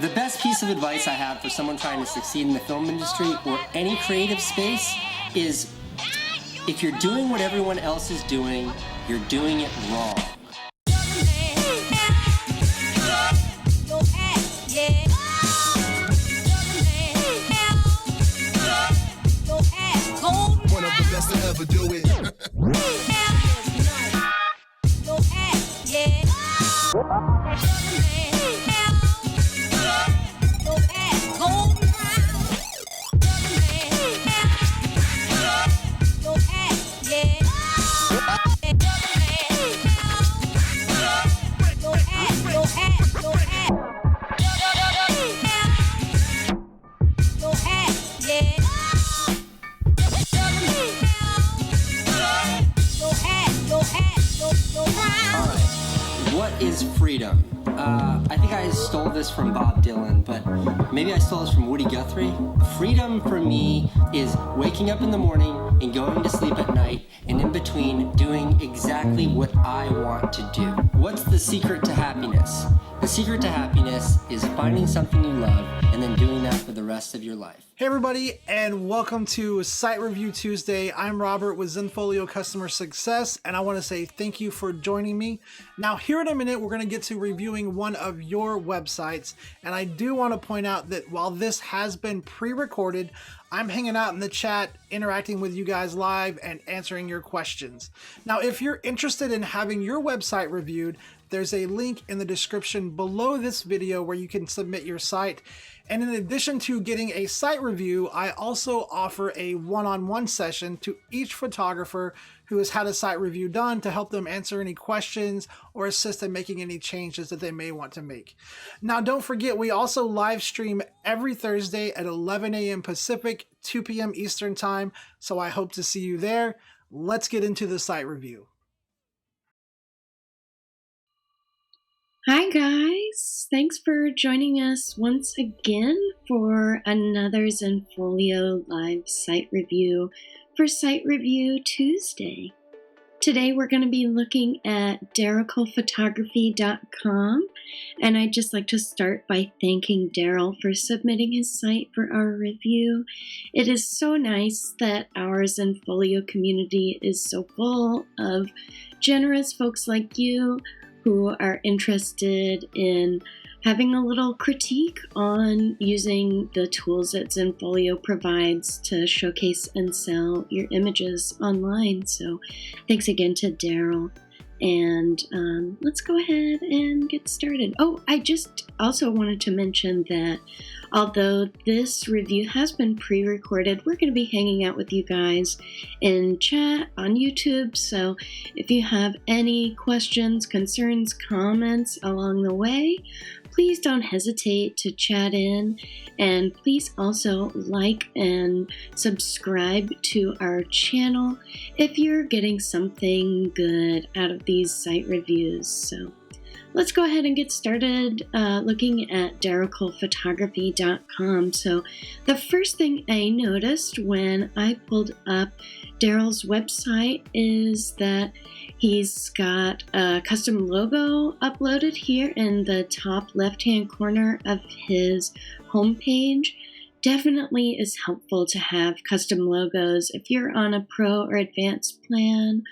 The best piece of advice I have for someone trying to succeed in the film industry or any creative space is if you're doing what everyone else is doing, you're doing it wrong. One of the best to ever do it. What is freedom? I think I stole this from Bob Dylan, but maybe I stole this from Woody Guthrie. Freedom for me is waking up in the morning and going to sleep at night, and in between doing exactly what I want to do. What's the secret to happiness? The secret to happiness is finding something you love and then doing that for the rest of your life. Hey everybody, and welcome to Site Review Tuesday. I'm Robert with Zenfolio Customer Success, and I want to say thank you for joining me. Now, here in a minute, we're going to get to reviewing one of your websites, and I do want to point out that while this has been pre-recorded, I'm hanging out in the chat, interacting with you guys live and answering your questions. Now, if you're interested in having your website reviewed, there's a link in the description below this video where you can submit your site. And in addition to getting a site review, I also offer a one-on-one session to each photographer who has had a site review done to help them answer any questions or assist in making any changes that they may want to make. Now, don't forget, we also live stream every Thursday at 11 a.m. Pacific, 2 p.m. Eastern Time, so I hope to see you there. Let's get into the site review. Hi guys, thanks for joining us once again for another Zenfolio live site review for Site Review Tuesday. Today we're going to be looking at darylphotography.com, and I'd just like to start by thanking Daryl for submitting his site for our review. It is so nice that our Zenfolio community is so full of generous folks like you who are interested in having a little critique on using the tools that Zenfolio provides to showcase and sell your images online. So thanks again to Daryl. And let's go ahead and get started. Oh, I just also wanted to mention that although this review has been pre-recorded, we're going to be hanging out with you guys in chat on YouTube. So if you have any questions, concerns, comments along the way, please don't hesitate to chat in, and please also like and subscribe to our channel if you're getting something good out of these site reviews. So let's go ahead and get started looking at darylphotography.com. So the first thing I noticed when I pulled up Daryl's website is that he's got a custom logo uploaded here in the top left-hand corner of his homepage. Definitely is helpful to have custom logos if you're on a pro or advanced plan.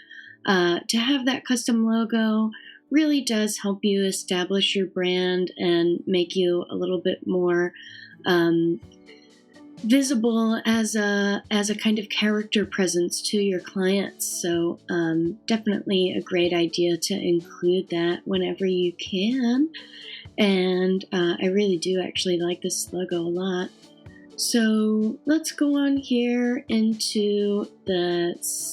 To have that custom logo really does help you establish your brand and make you a little bit more visible as a kind of character presence to your clients. So definitely a great idea to include that whenever you can. And I really do actually like this logo a lot. So let's go on here into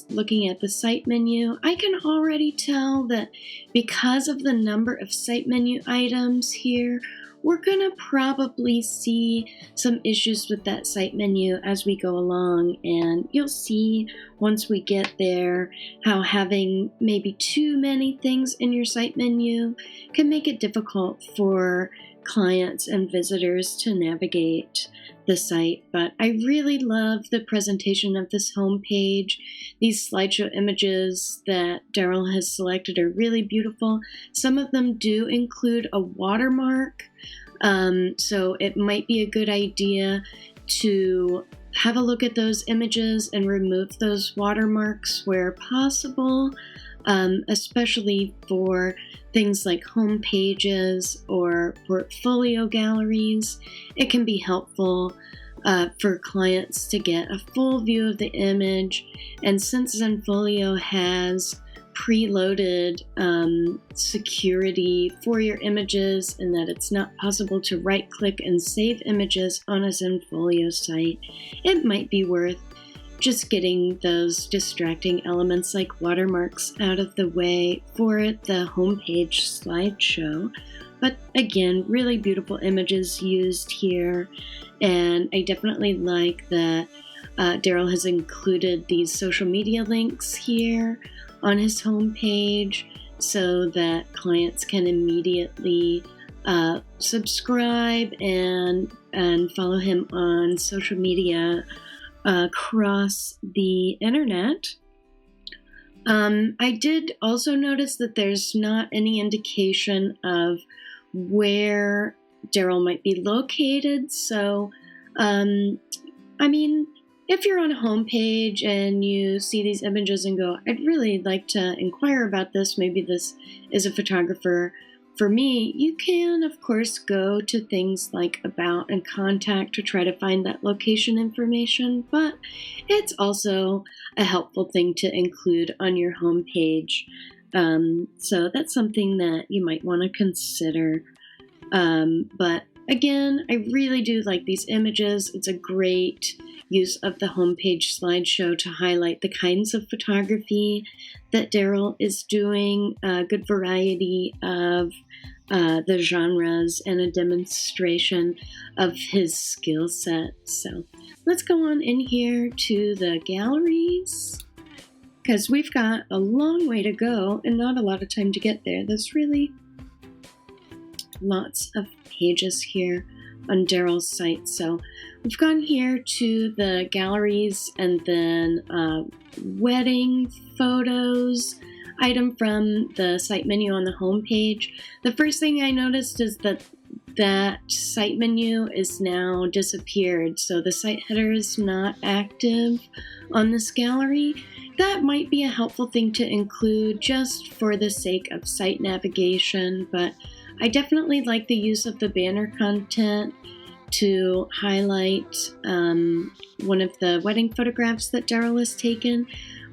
looking at the site menu. I can already tell that because of the number of site menu items here, we're going to probably see some issues with that site menu as we go along, and you'll see once we get there how having maybe too many things in your site menu can make it difficult for clients and visitors to navigate the site. But I really love the presentation of this homepage. These slideshow images that Daryl has selected are really beautiful. Some of them do include a watermark, So it might be a good idea to have a look at those images and remove those watermarks where possible, especially for things like home pages or portfolio galleries. It can be helpful for clients to get a full view of the image. And since Zenfolio has preloaded security for your images and that it's not possible to right-click and save images on a Zenfolio site, it might be worth just getting those distracting elements like watermarks out of the way for the homepage slideshow. But again, really beautiful images used here, and I definitely like that Daryl has included these social media links here on his homepage so that clients can immediately subscribe and follow him on social media across the internet. I did also notice that there's not any indication of where Daryl might be located. So, I mean, if you're on a homepage and you see these images and go, I'd really like to inquire about this, maybe this is a photographer for me, you can, of course, go to things like About and Contact to try to find that location information, but it's also a helpful thing to include on your homepage. So that's something that you might want to consider. But again, I really do like these images. It's a great use of the homepage slideshow to highlight the kinds of photography that Daryl is doing, a good variety of the genres, and a demonstration of his skill set. So let's go on in here to the galleries, because we've got a long way to go and not a lot of time to get there. There's really lots of pages here on Daryl's site. So we've gone here to the galleries and then wedding photos item from the site menu on the home page. The first thing I noticed is that site menu is now disappeared. So the site header is not active on this gallery. That might be a helpful thing to include just for the sake of site navigation, but I definitely like the use of the banner content to highlight one of the wedding photographs that Daryl has taken.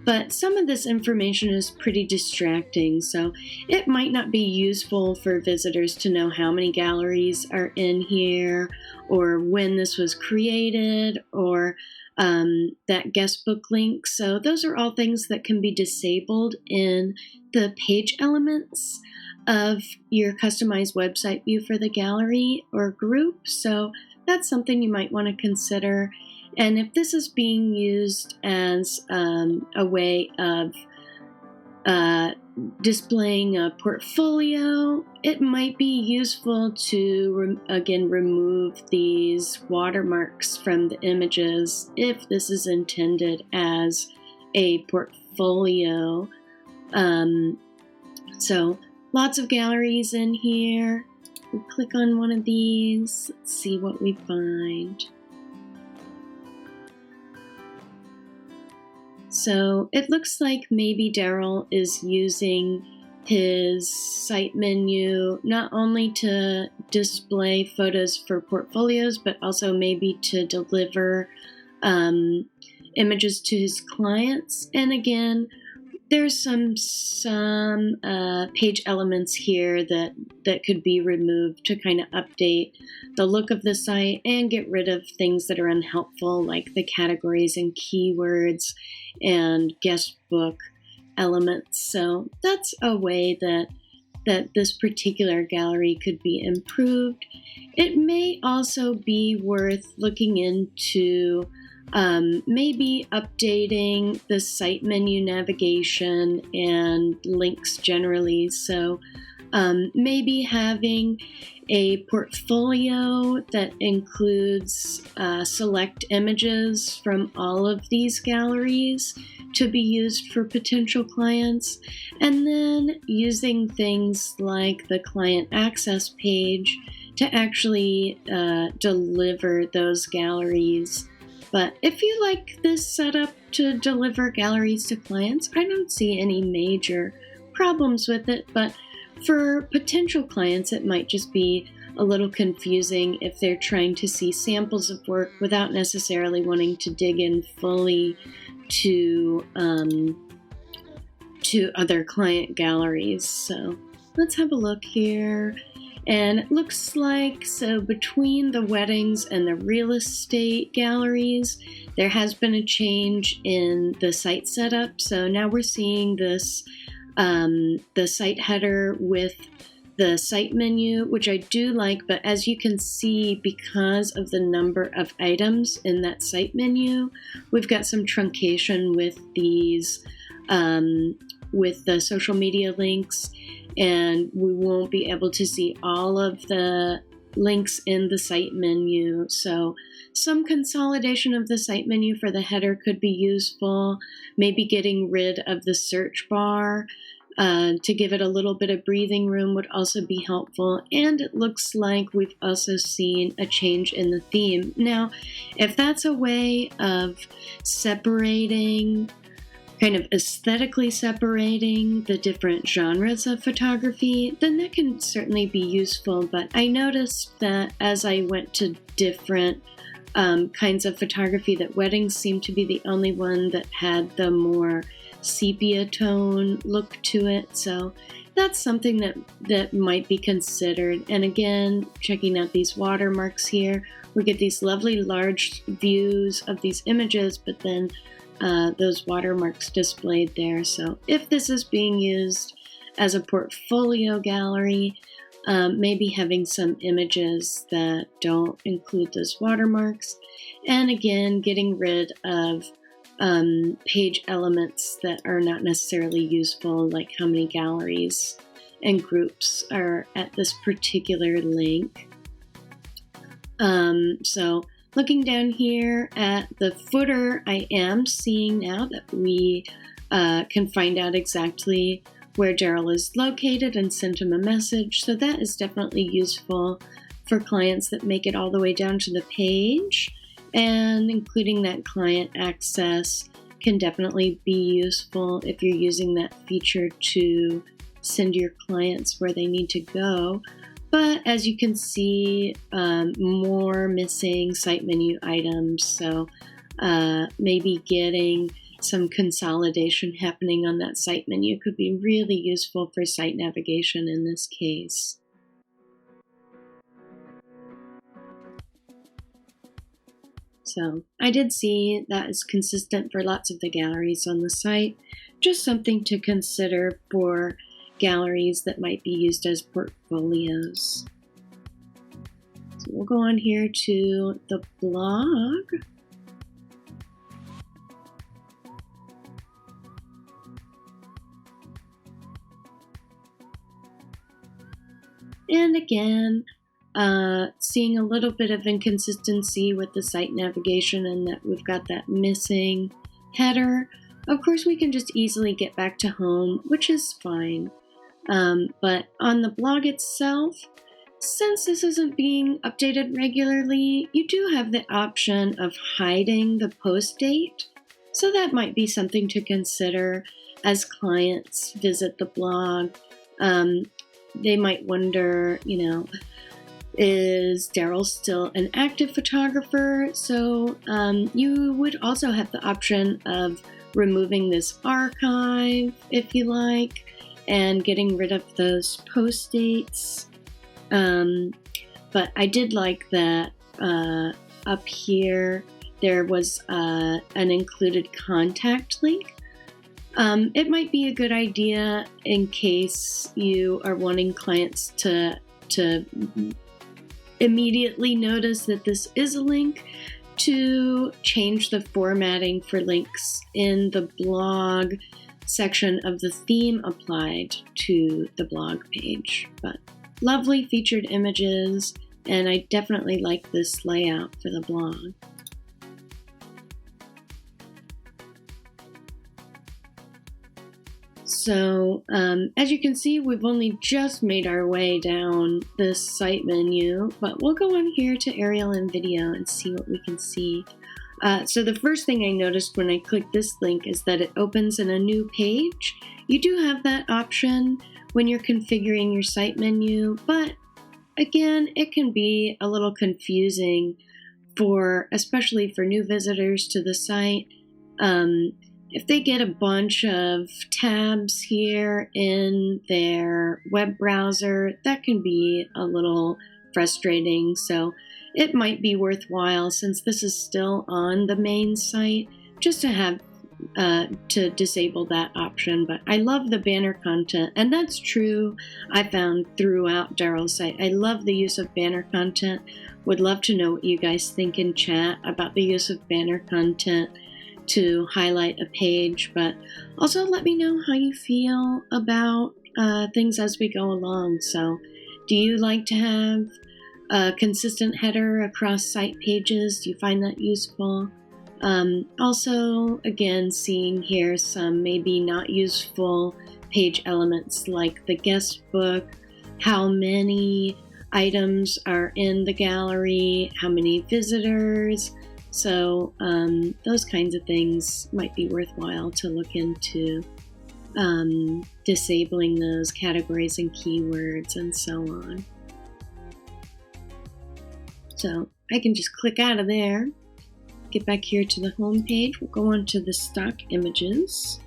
But some of this information is pretty distracting, so it might not be useful for visitors to know how many galleries are in here, or when this was created, or that guest book link. So those are all things that can be disabled in the page elements of your customized website view for the gallery or group. So that's something you might want to consider. And if this is being used as a way of displaying a portfolio, it might be useful to, again, remove these watermarks from the images if this is intended as a portfolio. So lots of galleries in here. We click on one of these. Let's see what we find. So it looks like maybe Daryl is using his site menu not only to display photos for portfolios, but also maybe to deliver images to his clients. And again, there's some page elements here that could be removed to kind of update the look of the site and get rid of things that are unhelpful, like the categories and keywords and guest book elements. So that's a way that this particular gallery could be improved. It may also be worth looking into maybe updating the site menu navigation and links generally. So maybe having a portfolio that includes select images from all of these galleries to be used for potential clients, and then using things like the client access page to actually deliver those galleries. But if you like this setup to deliver galleries to clients, I don't see any major problems with it. But for potential clients, it might just be a little confusing if they're trying to see samples of work without necessarily wanting to dig in fully to other client galleries. So let's have a look here. And it looks like, so between the weddings and the real estate galleries, there has been a change in the site setup. So now we're seeing this, the site header with the site menu, which I do like, but as you can see, because of the number of items in that site menu, we've got some truncation with these, with the social media links, and we won't be able to see all of the links in the site menu. So some consolidation of the site menu for the header could be useful, maybe getting rid of the search bar to give it a little bit of breathing room would also be helpful. And it looks like we've also seen a change in the theme. Now, if that's a way of separating, kind of aesthetically separating the different genres of photography, then that can certainly be useful. But I noticed that as I went to different kinds of photography, that weddings seemed to be the only one that had the more sepia tone look to it. So that's something that might be considered. And again, checking out these watermarks here, we get these lovely large views of these images, but then those watermarks displayed there. So if this is being used as a portfolio gallery, maybe having some images that don't include those watermarks, and again, getting rid of page elements that are not necessarily useful, like how many galleries and groups are at this particular link. So looking down here at the footer, I am seeing now that we can find out exactly where Daryl is located and send him a message. So that is definitely useful for clients that make it all the way down to the page. And including that client access can definitely be useful if you're using that feature to send your clients where they need to go. But as you can see, more missing site menu items. So maybe getting some consolidation happening on that site menu could be really useful for site navigation in this case. So I did see that is consistent for lots of the galleries on the site. Just something to consider for galleries that might be used as portfolios. So we'll go on here to the blog. And again, seeing a little bit of inconsistency with the site navigation and that we've got that missing header. Of course, we can just easily get back to home, which is fine. But on the blog itself, since this isn't being updated regularly, you do have the option of hiding the post date. So that might be something to consider as clients visit the blog. They might wonder, is Daryl still an active photographer? So you would also have the option of removing this archive if you like, and getting rid of those post dates. But I did like that up here there was an included contact link. It might be a good idea in case you are wanting clients to immediately notice that this is a link, to change the formatting for links in the blog section of the theme applied to the blog page. But lovely featured images, and I definitely like this layout for the blog. So as you can see, we've only just made our way down this site menu, but we'll go on here to aerial and video and see what we can see. So the first thing I noticed when I click this link is that it opens in a new page. You do have that option when you're configuring your site menu, but again, it can be a little confusing especially for new visitors to the site. If they get a bunch of tabs here in their web browser, that can be a little frustrating. So it might be worthwhile, since this is still on the main site, just to have to disable that option. But I love the banner content, and that's true, I found, throughout Daryl's site. I love the use of banner content. Would love to know what you guys think in chat about the use of banner content to highlight a page, but also let me know how you feel about things as we go along. So do you like to have a consistent header across site pages? Do you find that useful? Also, again, seeing here some maybe not useful page elements like the guest book, how many items are in the gallery, how many visitors. So those kinds of things might be worthwhile to look into, disabling those categories and keywords and so on. So I can just click out of there, get back here to the home page. We'll go on to the stock images.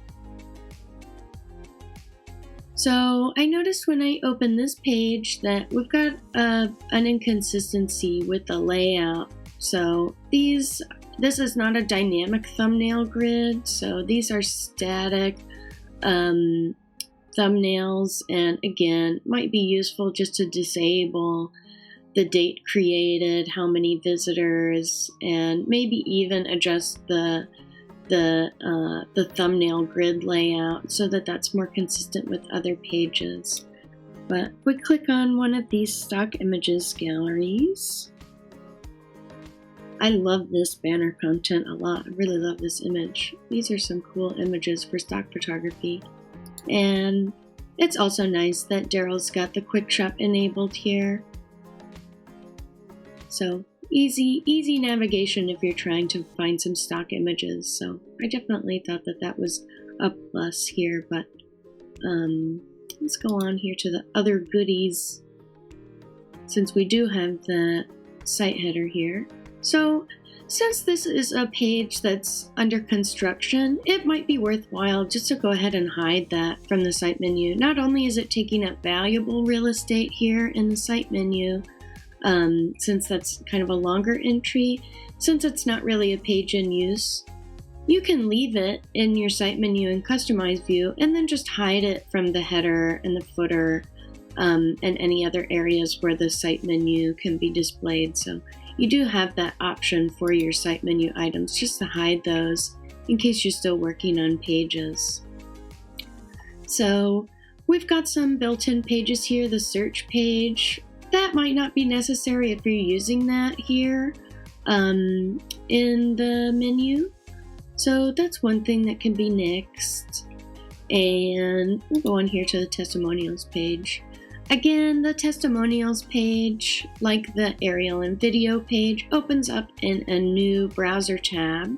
So I noticed when I open this page that we've got an inconsistency with the layout. So this is not a dynamic thumbnail grid, so these are static thumbnails, and again, might be useful just to disable the date created, how many visitors, and maybe even adjust the thumbnail grid layout so that that's more consistent with other pages. But we click on one of these stock images galleries. I love this banner content a lot. I really love this image. These are some cool images for stock photography. And it's also nice that Daryl's got the quick shop enabled here. So easy navigation if you're trying to find some stock images. So I definitely thought that was a plus here, but let's go on here to the other goodies, since we do have the site header here. So since this is a page that's under construction, it might be worthwhile just to go ahead and hide that from the site menu. Not only is it taking up valuable real estate here in the site menu, since that's kind of a longer entry, since it's not really a page in use, you can leave it in your site menu in customize view and then just hide it from the header and the footer and any other areas where the site menu can be displayed. So you do have that option for your site menu items, just to hide those in case you're still working on pages. So we've got some built-in pages here. The search page, that might not be necessary if you're using that here in the menu. So that's one thing that can be nixed. And we'll go on here to the testimonials page. Again, the testimonials page, like the aerial and video page, opens up in a new browser tab.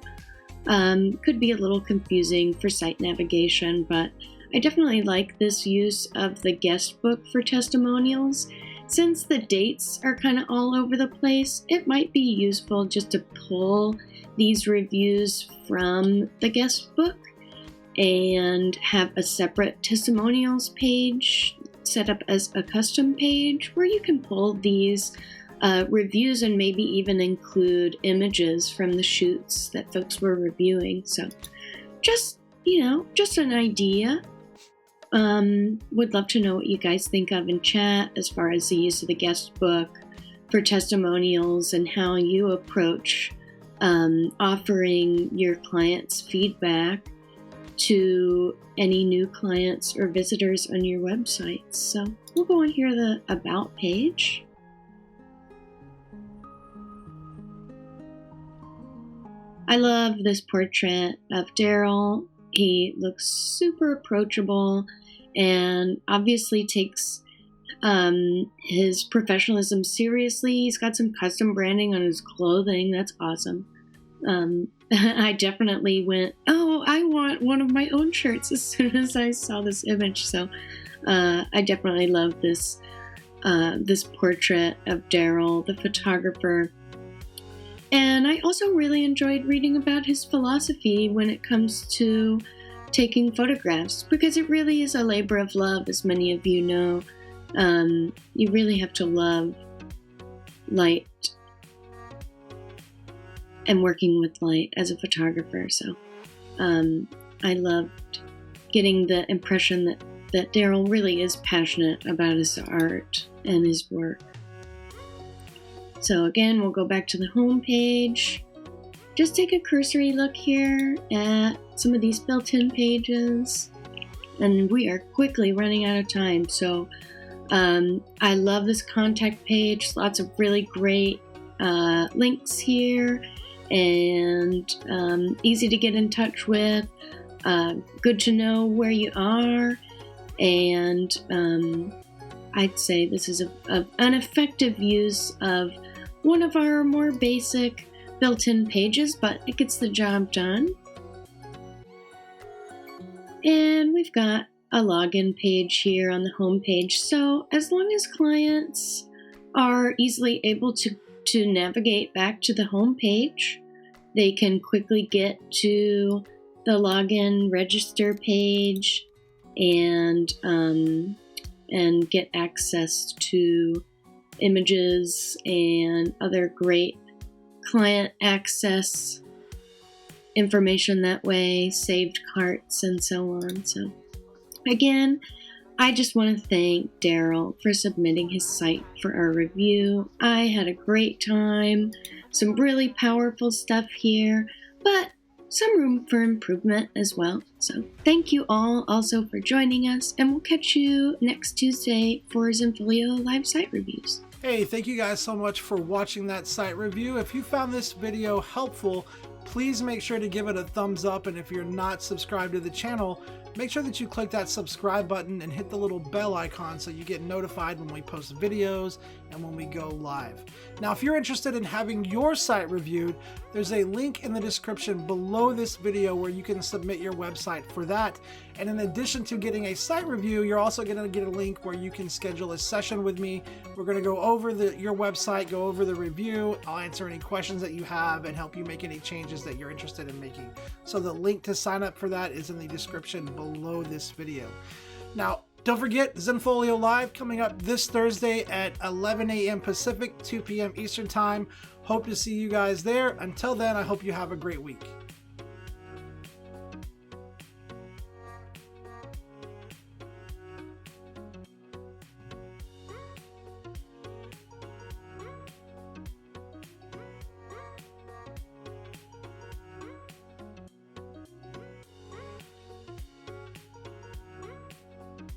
Could be a little confusing for site navigation, but I definitely like this use of the guest book for testimonials. Since the dates are kind of all over the place, it might be useful just to pull these reviews from the guest book and have a separate testimonials page set up as a custom page where you can pull these reviews and maybe even include images from the shoots that folks were reviewing. So just an idea. Would love to know what you guys think of in chat as far as the use of the guest book for testimonials and how you approach offering your clients feedback to any new clients or visitors on your website. So we'll go on here to the About page. I love this portrait of Daryl He looks super approachable and obviously takes his professionalism seriously. He's got some custom branding on his clothing. That's awesome. I definitely went, oh, I want one of my own shirts as soon as I saw this image. So I definitely love this portrait of Daryl, the photographer. And I also really enjoyed reading about his philosophy when it comes to taking photographs, because it really is a labor of love, as many of you know. You really have to love light and working with light as a photographer. So I loved getting the impression that Daryl really is passionate about his art and his work. So again, we'll go back to the home page. Just take a cursory look here at some of these built-in pages. And we are quickly running out of time. So I love this contact page. Lots of really great links here, and easy to get in touch with. Good to know where you are. And I'd say this is an effective use of one of our more basic built-in pages, but it gets the job done. And we've got a login page here on the home page. So as long as clients are easily able to navigate back to the home page, they can quickly get to the login register page and get access to images and other great client access information that way, saved carts and so on. So again, I just want to thank Daryl for submitting his site for our review. I had a great time, some really powerful stuff here, but some room for improvement as well. So thank you all also for joining us, and we'll catch you next Tuesday for Zenfolio live site reviews. Hey, thank you guys so much for watching that site review. If you found this video helpful, please make sure to give it a thumbs up, and if you're not subscribed to the channel, make sure that you click that subscribe button and hit the little bell icon so you get notified when we post videos and when we go live. Now, if you're interested in having your site reviewed, there's a link in the description below this video where you can submit your website for that. And in addition to getting a site review, you're also going to get a link where you can schedule a session with me. We're going to go over your website, go over the review. I'll answer any questions that you have and help you make any changes that you're interested in making. So the link to sign up for that is in the description below this video. Now, don't forget, Zenfolio Live coming up this Thursday at 11 a.m. Pacific, 2 p.m. Eastern Time. Hope to see you guys there. Until then, I hope you have a great week.